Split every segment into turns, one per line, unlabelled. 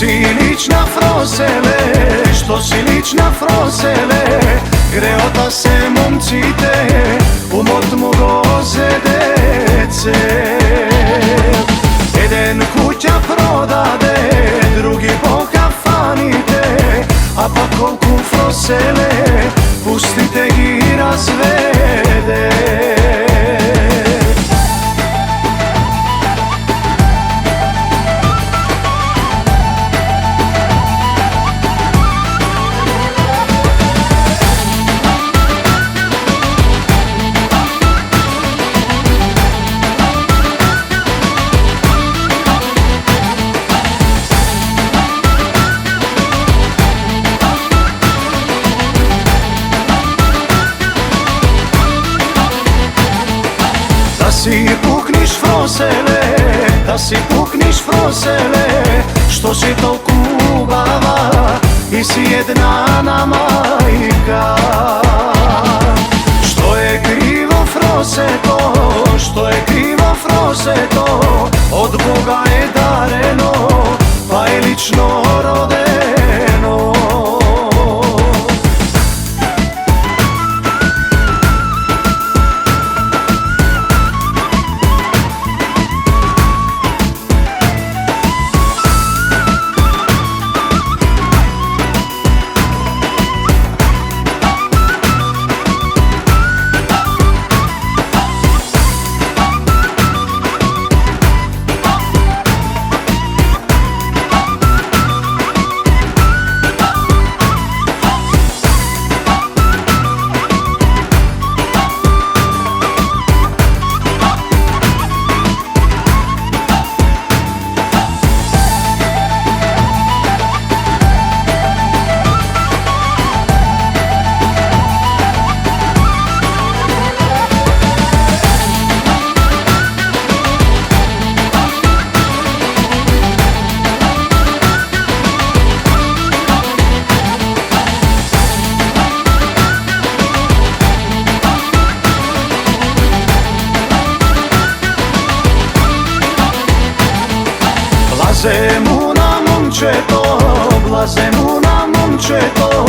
si lična frosele, što si lična frosele, greota se momcite, umot mu goze dece. Jeden kuća prodade, drugi po kafanite, a pa kolku frosele, pustite i razvede. Da si pukniš frosele, da si pukniš frosele, što si toliko ubava i si jedna majka. Što je krivo frose to, što je krivo frose to, od Boga je dareno, pa je lično rodeno. Blaze mu na momčeto, blaze mu na momčeto,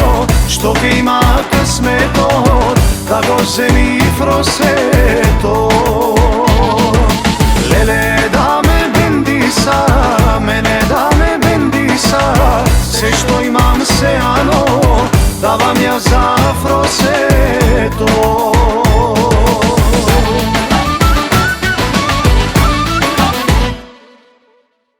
što ima kasmeto, da go se mi froseto.